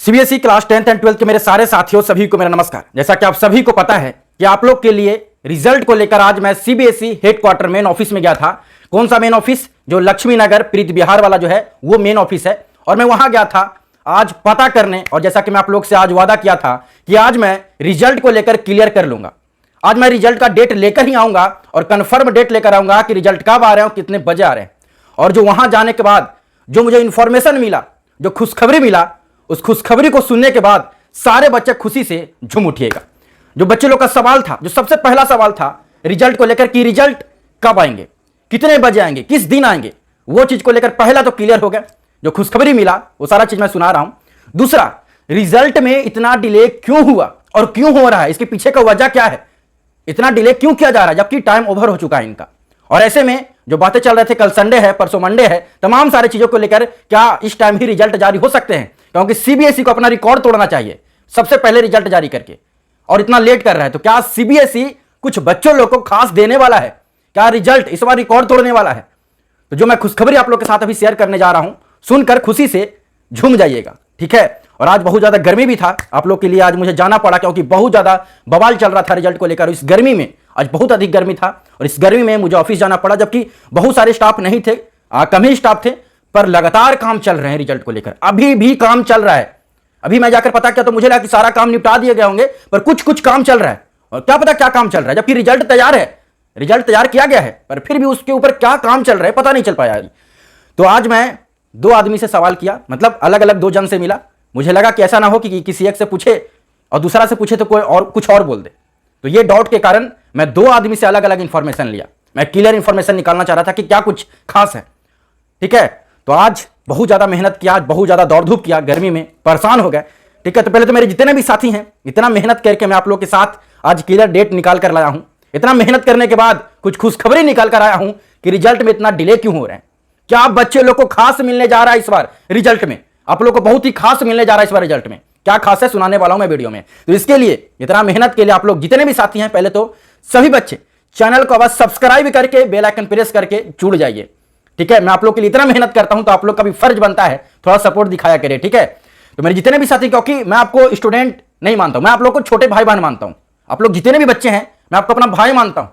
CBSE class 10th and 12th के मेरे सारे साथियों सभी को मेरा नमस्कार। जैसा कि आप सभी को पता है कि आप लोग के लिए रिजल्ट को लेकर आज मैं सीबीएसई हेडक्वार्टर मेन ऑफिस में गया था। कौन सा मेन ऑफिस? जो लक्ष्मी नगर प्रीत बिहार वाला जो है वो मेन ऑफिस है। और मैं वहां गया था आज पता करने, और जैसा कि मैं आप लोग से आज वादा किया था कि आज मैं रिजल्ट को लेकर क्लियर कर लूंगा। आज मैं रिजल्ट का डेट लेकर ही आऊंगा और कंफर्म डेट लेकर आऊंगा कि रिजल्ट कब आ रहे हैं और कितने बजे आ रहे हैं। और जो वहां जाने के बाद जो मुझे इंफॉर्मेशन मिला, जो खुशखबरी मिला, उस खुशखबरी को सुनने के बाद सारे बच्चे खुशी से झूम उठिएगा। जो बच्चे लोग का सवाल था, जो सबसे पहला सवाल था रिजल्ट को लेकर कि रिजल्ट कब आएंगे, कितने बजे आएंगे, किस दिन आएंगे, वो चीज को लेकर पहला तो क्लियर हो गया। जो खुशखबरी मिला वो सारा चीज मैं सुना रहा हूं। दूसरा, रिजल्ट में इतना डिले क्यों हुआ और क्यों हो रहा है, इसके पीछे का वजह क्या है, इतना डिले क्यों किया जा रहा है जबकि टाइम ओवर हो चुका है इनका। और ऐसे में जो बातें चल रहे थे, कल संडे है, परसों मंडे है, तमाम सारी चीजों को लेकर क्या इस टाइम ही रिजल्ट जारी हो सकते हैं, क्योंकि सीबीएसई को अपना रिकॉर्ड तोड़ना चाहिए सबसे पहले रिजल्ट जारी करके, और इतना लेट कर रहा है। तो क्या सीबीएसई कुछ बच्चों लोग को खास देने वाला है, क्या रिजल्ट इस बार रिकॉर्ड तोड़ने वाला है? तो जो मैं खुशखबरी आप लोग के साथ अभी शेयर करने जा रहा हूं, सुनकर खुशी से झूम जाइएगा, ठीक है। और आज बहुत ज्यादा गर्मी भी था आप लोग के लिए, आज मुझे जाना पड़ा क्योंकि बहुत ज्यादा बवाल चल रहा था रिजल्ट को लेकर। इस गर्मी में आज बहुत अधिक गर्मी था और इस गर्मी में मुझे ऑफिस जाना पड़ा, जबकि बहुत सारे स्टाफ नहीं थे, कम ही स्टाफ थे, पर लगातार काम चल रहे हैं रिजल्ट को लेकर। अभी भी काम चल रहा है। अभी मैं जाकर पता किया तो मुझे लगा कि सारा काम निपटा दिए गए होंगे, पर कुछ कुछ काम चल रहा है और क्या पता क्या काम चल रहा है, जबकि रिजल्ट तैयार है, रिजल्ट तैयार किया गया है, पर फिर भी उसके ऊपर क्या काम चल रहा है पता नहीं चल पाया। तो आज मैं दो आदमी से सवाल किया, मतलब अलग अलग दो जन से मिला। मुझे लगा कि ऐसा ना हो कि किसी एक से पूछे और दूसरा से पूछे तो कोई और कुछ और बोल दे। तो ये डाउट के कारण मैं दो आदमी से अलग अलग इंफॉर्मेशन लिया। मैं क्लियर इंफॉर्मेशन निकालना चाह रहा था कि क्या कुछ खास है, ठीक है। तो आज बहुत ज्यादा मेहनत किया, आज बहुत ज्यादा दौड़ धूप किया, गर्मी में परेशान हो गए, ठीक है। तो पहले तो मेरे जितने भी साथी हैं, इतना मेहनत करके मैं आप लोग के साथ आज क्लियर डेट निकाल कर लाया हूं। इतना मेहनत करने के बाद कुछ खुशखबरी निकाल कर आया हूं कि रिजल्ट में इतना डिले क्यों हो रहे हैं। क्या बच्चे लोग को खास मिलने जा रहा है इस बार रिजल्ट में? आप लोग को बहुत ही खास मिलने जा रहा है इस बार रिजल्ट में। क्या खास है सुनाने वाला हूं मैं वीडियो में। तो इसके लिए, इतना मेहनत के लिए आप लोग जितने भी साथी हैं, पहले तो सभी बच्चे चैनल को बस सब्सक्राइब करके बेल आइकन प्रेस करके जुड़ जाइए, ठीक है। मैं आप लोग के लिए इतना मेहनत करता हूं तो आप लोग का भी फर्ज बनता है थोड़ा सपोर्ट दिखाया करे, ठीक है। तो मेरे जितने भी साथी, क्योंकि मैं आपको स्टूडेंट नहीं मानता हूं, मैं आप लोग को छोटे भाई बहन मानता हूं। आप लोग जितने भी बच्चे हैं मैं आपको अपना भाई मानता हूं,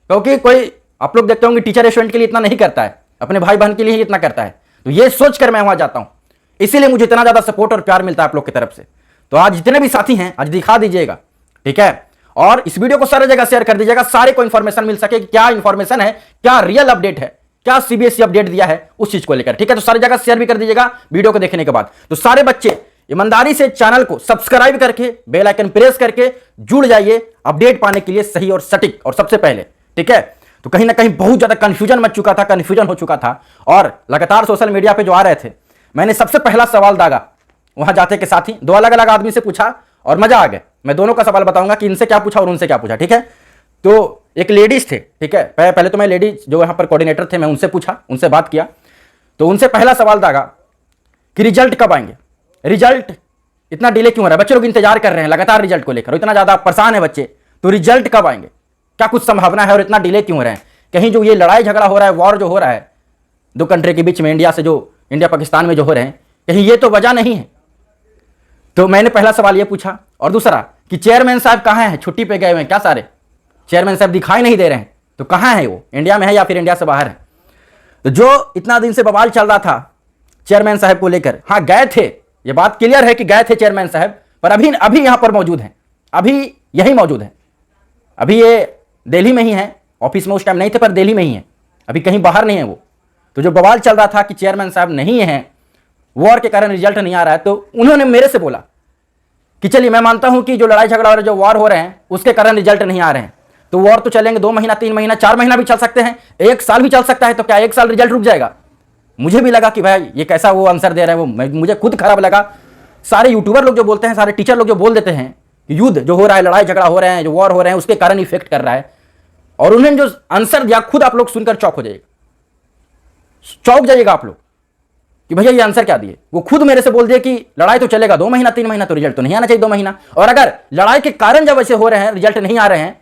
क्योंकि कोई आप लोग देखते होंगे टीचर स्टूडेंट के लिए इतना नहीं करता है, अपने भाई बहन के लिए ही इतना करता है। तो ये सोचकर मैं वहां जाता हूं, इसीलिए मुझे इतना ज्यादा सपोर्ट और प्यार मिलता है आप लोग की तरफ से। तो आज जितने भी साथी हैं आज दिखा दीजिएगा, ठीक है। और इस वीडियो को सारी जगह शेयर कर दीजिएगा, सारे को इंफॉर्मेशन मिल सके कि क्या इंफॉर्मेशन है, क्या रियल अपडेट है, क्या सीबीएसई अपडेट दिया है उस चीज को लेकर, ठीक है। तो सारी जगह शेयर भी कर दीजिएगा वीडियो को देखने के बाद। तो सारे बच्चे ईमानदारी से चैनल को सब्सक्राइब करके बेल आइकन प्रेस करके जुड़ जाइए अपडेट पाने के लिए, सही और सटीक और सबसे पहले, ठीक है। तो कहीं ना कहीं बहुत ज्यादा कंफ्यूजन मच चुका था, कंफ्यूजन हो चुका था, और लगातार सोशल मीडिया पे जो आ रहे थे, मैंने सबसे पहला सवाल दागा वहां जाते के साथ ही। दो अलग अलग आदमी से पूछा और मजा आ गया। मैं दोनों का सवाल बताऊंगा कि इनसे क्या पूछा और उनसे क्या पूछा, ठीक है। तो एक लेडीज थे, ठीक है। पहले तो मैं लेडीज जो यहाँ पर कोऑर्डिनेटर थे मैं उनसे पूछा, उनसे बात किया। तो उनसे पहला सवाल दागा कि रिजल्ट कब आएंगे, रिजल्ट इतना डिले क्यों हो रहा है, बच्चे लोग इंतजार कर रहे हैं लगातार रिजल्ट को लेकर, इतना ज्यादा परेशान है बच्चे, तो रिजल्ट कब आएंगे, क्या कुछ संभावना है और इतना डिले क्यों हो रहे हैं? कहीं जो ये लड़ाई झगड़ा हो रहा है, वॉर जो हो रहा है दो कंट्री के बीच में, इंडिया से जो इंडिया पाकिस्तान में जो हो रहे हैं, कहीं ये तो वजह नहीं है? तो मैंने पहला सवाल ये पूछा। और दूसरा कि चेयरमैन साहब कहाँ हैं, छुट्टी पे गए हुए हैं क्या सारे? चेयरमैन साहब दिखाई नहीं दे रहे हैं, तो कहाँ है वो, इंडिया में है या फिर इंडिया से बाहर है? तो जो इतना दिन से बवाल चल रहा था चेयरमैन साहब को लेकर, हाँ गए थे, ये बात क्लियर है कि गए थे चेयरमैन साहब, पर अभी यहां पर मौजूद हैं, अभी यही मौजूद है, अभी ये दिल्ली में ही है, ऑफिस में उस टाइम नहीं थे पर दिल्ली में ही है, अभी कहीं बाहर नहीं है वो। तो जो बवाल चल रहा था कि चेयरमैन साहब नहीं है, वॉर के कारण रिजल्ट नहीं आ रहा है, तो उन्होंने मेरे से बोला कि चलिए मैं मानता हूं कि जो लड़ाई झगड़ा और जो वॉर हो रहे हैं उसके कारण रिजल्ट नहीं आ रहे हैं, तो वॉर तो चलेंगे 2 महीना 3 महीना 4 महीना भी चल सकते हैं, 1 साल भी चल सकता है, तो क्या 1 साल रिजल्ट रुक जाएगा? मुझे भी लगा कि भाई ये कैसा वो आंसर दे रहे हैं, वो मुझे खुद खराब लगा। सारे यूट्यूबर लोग जो बोलते हैं, सारे टीचर लोग जो बोल देते हैं कि युद्ध जो हो रहा है, लड़ाई झगड़ा हो रहे हैं, जो वॉर हो रहे हैं उसके कारण इफेक्ट कर रहा है, और उन्होंने जो आंसर दिया खुद आप लोग सुनकर चौंक हो जाइएगा, चौंक जाइएगा आप लोग कि भैया ये आंसर क्या दिए। वो खुद मेरे से बोल दिए कि लड़ाई तो चलेगा 2 महीना 3 महीना, तो रिजल्ट तो नहीं आना चाहिए 2 महीना, और अगर लड़ाई के कारण जब ऐसे हो रहे हैं रिजल्ट नहीं आ रहे हैं,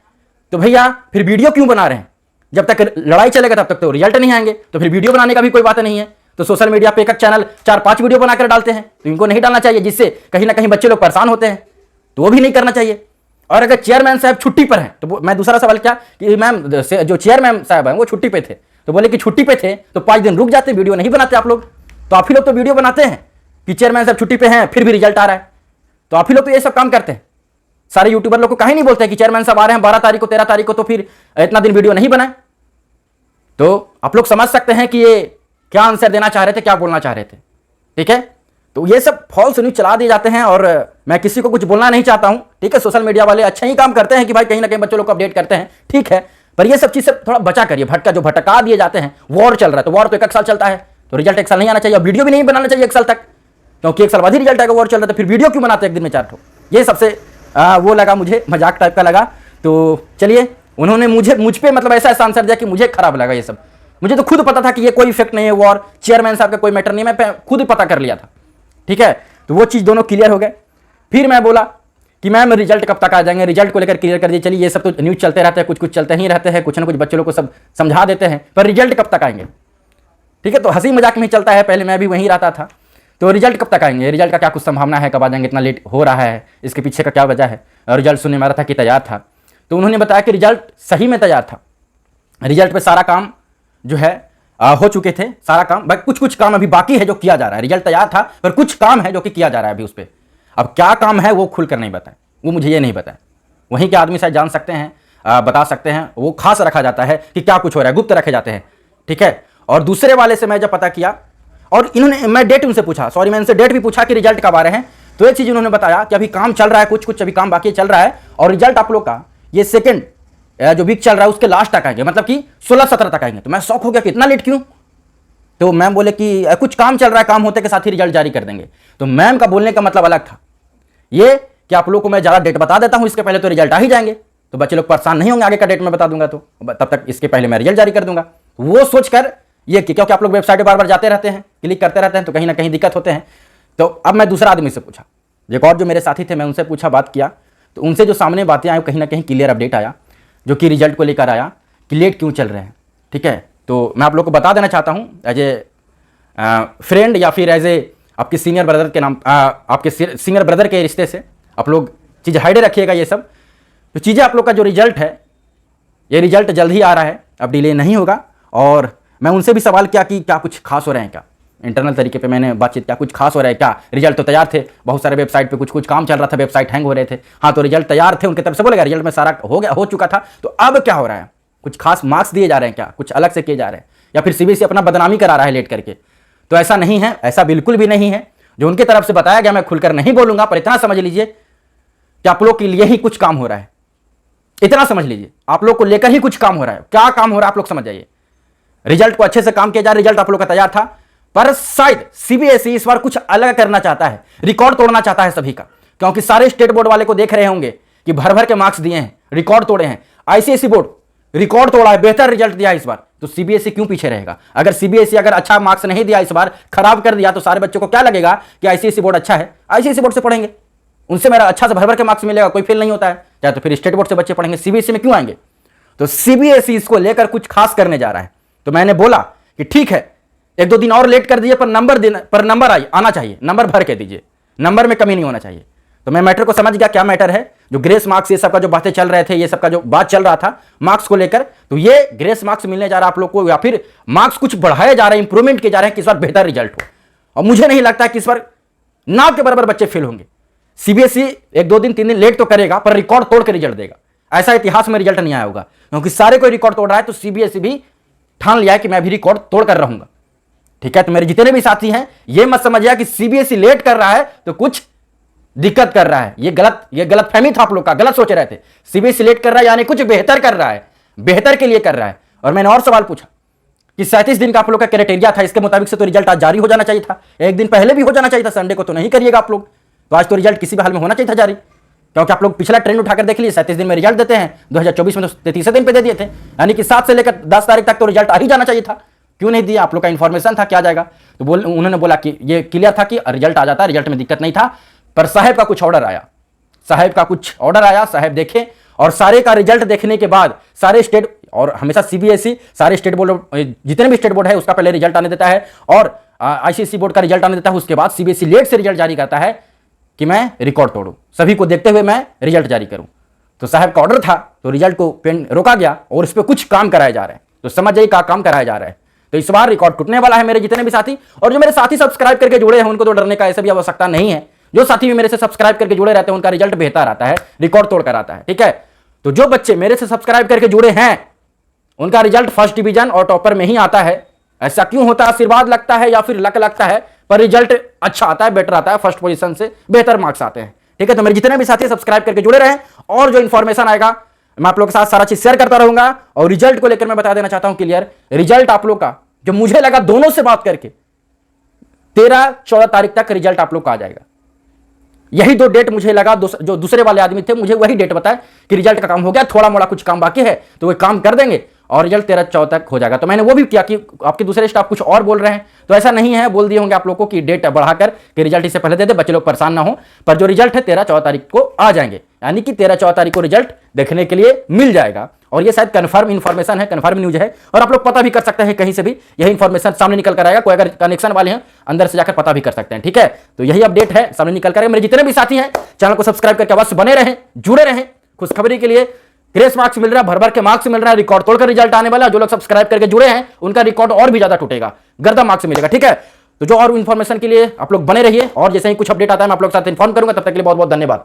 तो भैया फिर वीडियो क्यों बना रहे हैं? जब तक लड़ाई चलेगा तब तक तो रिजल्ट नहीं आएंगे, तो फिर वीडियो बनाने का भी कोई बात नहीं है। तो सोशल मीडिया पे एक चैनल 4-5 वीडियो बनाकर डालते हैं, तो इनको नहीं डालना चाहिए, जिससे कहीं ना कहीं बच्चे लोग परेशान होते हैं, तो वो भी नहीं करना चाहिए। और अगर चेयरमैन साहब छुट्टी पर हैं, तो मैं दूसरा सवाल क्या कि मैम जो चेयरमैन साहब हैं वो छुट्टी पे थे, तो बोले कि छुट्टी पे थे तो 5 दिन रुक जाते, वीडियो नहीं बनाते आप लोग। तो आप ही लोग तो वीडियो बनाते हैं कि चेयरमैन साहब छुट्टी पे हैं फिर भी रिजल्ट आ रहा है, तो आप ही लोग तो ये सब काम करते हैं। सारे यूट्यूबर लोग को कहीं नहीं बोलते कि चेयरमैन साहब आ रहे हैं 12 तारीख को 13 तारीख को, तो फिर इतना दिन वीडियो नहीं बनाए। तो आप लोग समझ सकते हैं कि ये क्या आंसर देना चाह रहे थे, क्या बोलना चाह रहे थे, ठीक है। तो ये सब फॉल्स न्यूज चला दिए जाते हैं और मैं किसी को कुछ बोलना नहीं चाहता हूं, ठीक है। सोशल मीडिया वाले अच्छा ही काम करते हैं कि भाई कहीं ना कहीं बच्चों लोग को अपडेट करते हैं, ठीक है, पर ये सब चीज से थोड़ा बचा करिए। जो भटका दिए जाते हैं, वॉर चल रहा है तो वॉर तो 1 साल चलता है, तो रिजल्ट 1 साल नहीं आना चाहिए, और वीडियो भी नहीं बनाना चाहिए 1 साल तक, क्योंकि 1 साल बाद ही रिजल्ट आएगा। वॉर चल रहा है तो फिर वीडियो क्यों बनाते हैं 1 दिन में 4 ठो? ये सबसे वो लगा, मुझे मजाक टाइप का लगा। तो चलिए, उन्होंने मुझ पे मतलब ऐसा आंसर दिया कि मुझे खराब लगा ये सब। मुझे तो खुद पता था कि ये कोई इफेक्ट नहीं है, वॉर चेयरमैन साहब का कोई मैटर नहीं, मैं खुद ही पता कर लिया था, ठीक है। तो वो चीज़ दोनों क्लियर हो गए। फिर मैं बोला कि मैम रिजल्ट कब तक आ जाएंगे, रिजल्ट को लेकर क्लियर कर दिए। चलिए, ये सब तो न्यूज़ चलते रहते हैं, कुछ कुछ चलते ही रहते हैं, कुछ ना कुछ बच्चों लोग को सब समझा देते हैं, पर रिजल्ट कब तक आएंगे, ठीक है। तो हंसी मजाक में चलता है, पहले मैं भी वहीं रहता था। तो रिजल्ट कब तक आएंगे, रिजल्ट का क्या कुछ संभावना है, कब आ जाएंगे, इतना लेट हो रहा है, इसके पीछे का क्या वजह है। और रिजल्ट सुनने में आ रहा था कि तैयार था, तो उन्होंने बताया कि रिजल्ट सही में तैयार था, रिजल्ट पे सारा काम जो है हो चुके थे, सारा काम, कुछ कुछ काम अभी बाकी है जो किया जा रहा है। रिजल्ट तैयार था पर कुछ काम है जो कि किया जा रहा है अभी उस पर। अब क्या काम है वो खुलकर नहीं बताए, वो मुझे ये नहीं बताए, वहीं के आदमी शायद जान सकते हैं, बता सकते हैं। वो खास रखा जाता है कि क्या कुछ हो रहा है, गुप्त रखे जाते हैं, ठीक है। और दूसरे वाले से मैं जब पता किया, और इन्होंने, मैं डेट उनसे पूछा, सॉरी मैं इनसे डेट भी पूछा कि रिजल्ट कब आ रहे हैं, तो ये चीज़ उन्होंने बताया कि अभी काम चल रहा है, कुछ कुछ अभी काम बाकी चल रहा है, और रिजल्ट आप लोग का ये सेकेंड जो वीक चल रहा है उसके लास्ट तक आएंगे, मतलब कि 16-17 तक आएंगे। तो मैं शौक हो गया कि इतना लेट क्यों। तो मैम बोले कि कुछ काम चल रहा है, काम होते के साथ ही रिजल्ट जारी कर देंगे। तो मैम का बोलने का मतलब अलग था, ये कि आप लोग को मैं ज़्यादा डेट बता देता हूं, इसके पहले तो रिजल्ट आ ही जाएंगे, तो बच्चे लोग परेशान नहीं होंगे, आगे का डेट मैं बता दूंगा तो तब तक इसके पहले मैं रिजल्ट जारी कर दूंगा। वो सोचकर ये कि क्योंकि आप लोग वेबसाइट पर बार बार जाते रहते हैं, क्लिक करते रहते हैं, तो कहीं ना कहीं दिक्कत होते हैं। तो अब मैं दूसरा आदमी से पूछा, एक और जो मेरे साथी थे, मैं उनसे पूछा, बात किया, तो उनसे जो सामने बातें आई कहीं ना कहीं क्लियर अपडेट आया, जो कि रिजल्ट को लेकर आया कि लेट क्यों चल रहे हैं, ठीक है। तो मैं आप लोग को बता देना चाहता हूँ एज ए फ्रेंड या फिर एज ए आपके सीनियर ब्रदर के नाम, आपके सीनियर ब्रदर के रिश्ते से आप लोग चीज़ हाइडे रखिएगा। ये सब तो चीज़ें, आप लोग का जो रिजल्ट है, ये रिजल्ट जल्द ही आ रहा है, अब डिले नहीं होगा। और मैं उनसे भी सवाल किया कि क्या कुछ खास हो रहे हैं, क्या इंटरनल तरीके पे मैंने बातचीत, क्या कुछ खास हो रहा है क्या, रिजल्ट तो तैयार थे, बहुत सारे वेबसाइट पे कुछ कुछ काम चल रहा था, वेबसाइट हैंग हो रहे थे, हाँ तो रिजल्ट तैयार थे उनकी तरफ से, बोलेगा रिजल्ट में सारा हो गया, हो चुका था, तो अब क्या हो रहा है, कुछ खास मार्क्स दिए जा रहे हैं क्या, कुछ अलग से किए जा रहे हैं, या फिर सीबीएसई अपना बदनामी करा रहा है लेट करके। तो ऐसा नहीं है, ऐसा बिल्कुल भी नहीं है। जो उनकी तरफ से बताया गया मैं खुलकर नहीं बोलूंगा, पर इतना समझ लीजिए कि आप लोग के लिए ही कुछ काम हो रहा है, इतना समझ लीजिए, आप लोग को लेकर ही कुछ काम हो रहा है। क्या काम हो रहा है आप लोग समझ जाइए। रिजल्ट को अच्छे से काम किया जा, रिजल्ट आप लोग का तैयार था, पर शायद सीबीएसई इस बार कुछ अलग करना चाहता है, रिकॉर्ड तोड़ना चाहता है सभी का, क्योंकि सारे स्टेट बोर्ड वाले को देख रहे होंगे कि भर भर के मार्क्स दिए हैं, रिकॉर्ड तोड़े हैं। आईसीएसई बोर्ड रिकॉर्ड तोड़ा है, बेहतर रिजल्ट दिया इस बार, तो सीबीएसई क्यों पीछे रहेगा। अगर सीबीएसई अगर अच्छा मार्क्स नहीं दिया इस बार, खराब कर दिया, तो सारे बच्चों को क्या लगेगा कि आईसीएसई बोर्ड अच्छा है, आईसीएसई बोर्ड से पढ़ेंगे, उनसे मेरा अच्छा से भर भर के मार्क्स मिलेगा, कोई फेल नहीं होता है, चाहे तो फिर स्टेट बोर्ड से बच्चे पढ़ेंगे, सीबीएसई में क्यों आएंगे। तो सीबीएसई इसको लेकर कुछ खास करने जा रहा है। तो मैंने बोला कि ठीक है, 1-2 दिन और लेट कर दीजिए, पर नंबर आना चाहिए, नंबर भर के दीजिए, नंबर में कमी नहीं होना चाहिए। तो मैं मैटर को समझ गया, क्या मैटर है, जो ग्रेस मार्क्स ये सब का जो बातें चल रहे थे, ये सब का जो बात चल रहा था मार्क्स को लेकर, तो ये ग्रेस मार्क्स मिलने जा रहा है आप लोग को, या फिर मार्क्स कुछ बढ़ाए जा रहे हैं, इंप्रूवमेंट किए जा रहे हैं कि इस बार बेहतर रिजल्ट हो। और मुझे नहीं लगता कि इस बार ना के बराबर बच्चे फेल होंगे। सीबीएसई 1-2 दिन 3 दिन लेट तो करेगा, पर रिकॉर्ड तोड़ के रिजल्ट देगा। ऐसा इतिहास में रिजल्ट नहीं आया होगा, क्योंकि सारे कोई रिकॉर्ड तोड़ रहा है, तो सीबीएसई भी ठान लिया है कि मैं भी रिकॉर्ड तोड़ कर रहूंगा, ठीक है। तो मेरे जितने भी साथी हैं, ये मत समझिए कि सीबीएसई लेट कर रहा है तो कुछ दिक्कत कर रहा है, ये गलत फहमी था आप लोग का, गलत सोच रहे थे। सीबीएसई लेट कर रहा है यानी कुछ बेहतर कर रहा है, बेहतर के लिए कर रहा है। और मैंने और सवाल पूछा कि 37 दिन का आप लोग का क्राइटेरिया था, इसके मुताबिक से तो रिजल्ट आज जारी हो जाना चाहिए था, 1 दिन पहले भी हो जाना चाहिए था, संडे को तो नहीं करिएगा आप लोग, तो आज तो रिजल्ट किसी भी हाल में होना चाहिए था जारी, क्योंकि आप लोग पिछला ट्रेंड उठाकर देख लीजिए, 37 दिन में रिजल्ट देते हैं, 2024 में तो 33 दिन पे दे दिए थे, यानी कि 7 से लेकर 10 तारीख तक तो रिजल्ट आ ही जाना चाहिए था, क्यों नहीं दिया। आप लोग का इन्फॉर्मेशन था क्या जाएगा, तो उन्होंने बोला कि ये क्लियर था कि रिजल्ट आ जाता, रिजल्ट में दिक्कत नहीं था, पर साहब का कुछ ऑर्डर आया, साहब का कुछ ऑर्डर आया, साहब देखे, और सारे का रिजल्ट देखने के बाद सारे स्टेट, और हमेशा सीबीएसई सारे स्टेट बोर्ड, जितने भी स्टेट बोर्ड है उसका पहले रिजल्ट आने देता है और आईसीएसई बोर्ड का रिजल्ट आने देता है। उसके बाद सीबीएसई लेट से रिजल्ट जारी करता है कि मैं रिकॉर्ड तोड़ूं, सभी को देखते हुए मैं रिजल्ट जारी करूं। तो साहब का ऑर्डर था तो रिजल्ट को पेन रोका गया और इस पर कुछ काम कराया जा रहा है। तो समझ जाइए क्या काम कराया जा रहा है। तो इस बार रिकॉर्ड टूटने वाला है मेरे जितने भी साथी, और जो मेरे साथी सब्सक्राइब करके जुड़े हैं उनको तो डरने का ऐसा भी आवश्यकता नहीं है। जो साथी भी मेरे से सब्सक्राइब करके जुड़े रहते हैं उनका रिजल्ट बेहतर आता है, रिकॉर्ड तोड़कर आता है। ठीक है, तो जो बच्चे मेरे से सब्सक्राइब करके जुड़े हैं उनका रिजल्ट फर्स्ट डिवीजन और टॉपर में ही आता है। ऐसा क्यों होता है? आशीर्वाद लगता है या फिर लक लगता है, पर रिजल्ट अच्छा आता है, बेटर आता है, फर्स्ट पोजीशन से बेहतर मार्क्स आते हैं। ठीक है, तो मेरे जितने भी साथी सब्सक्राइब करके जुड़े रहे और जो इंफॉर्मेशन आएगा मैं आप लोग के साथ सारा चीज शेयर करता रहूंगा। और रिजल्ट को लेकर मैं बता देना चाहता हूं क्लियर, रिजल्ट आप लोग का जो मुझे लगा दोनों से बात करके 13-14 तारीख तक रिजल्ट आप लोग का आ जाएगा। यही दो डेट मुझे लगा, जो दूसरे वाले आदमी थे मुझे वही डेट बताया कि रिजल्ट का काम हो गया, थोड़ा मोड़ा कुछ काम बाकी है तो वो काम कर देंगे और रिजल्ट 13-14 तक हो जाएगा। तो मैंने वो भी किया कि आपके दूसरे स्टाफ कुछ और बोल रहे हैं तो ऐसा नहीं है, बोल दिए होंगे आप लोगों को कि डेट बढ़ाकर कि रिजल्ट इससे पहले दे दे, बच्चे लोग परेशान ना हो। पर जो रिजल्ट है 13-14 तारीख को आ जाएंगे, यानी कि 13-14 तारीख को रिजल्ट देखने के लिए मिल जाएगा। और ये शायद कंफर्म इंफॉर्मेशन है, कंफर्म न्यूज है और आप लोग पता भी कर सकते हैं कहीं से भी, यही इंफॉर्मेशन सामने निकल कर आएगा। कोई अगर कनेक्शन वाले हैं अंदर से जाकर पता भी कर सकते हैं। ठीक है, तो यही अपडेट है, सामने निकल कर आएगा। मेरे जितने भी साथी हैं चैनल को सब्सक्राइब करके अवश्य बने रहें, जुड़े रहें। खुशखबरी के लिए ग्रेस मार्क्स मिल रहा है, भर भर के मार्क्स मिल रहा है, रिकॉर्ड तोड़कर रिजल्ट आने वाला है। जो लोग सब्सक्राइब करके जुड़े हैं उनका रिकॉर्ड और भी ज्यादा टूटेगा, गर्दा मार्क्स मिलेगा। ठीक है, तो जो और इंफॉर्मेशन के लिए आप लोग बने रहिए और जैसे ही कुछ अपडेट आता है मैं आप लोग के साथ इन्फॉर्म करूंगा। तब तक के लिए बहुत बहुत धन्यवाद।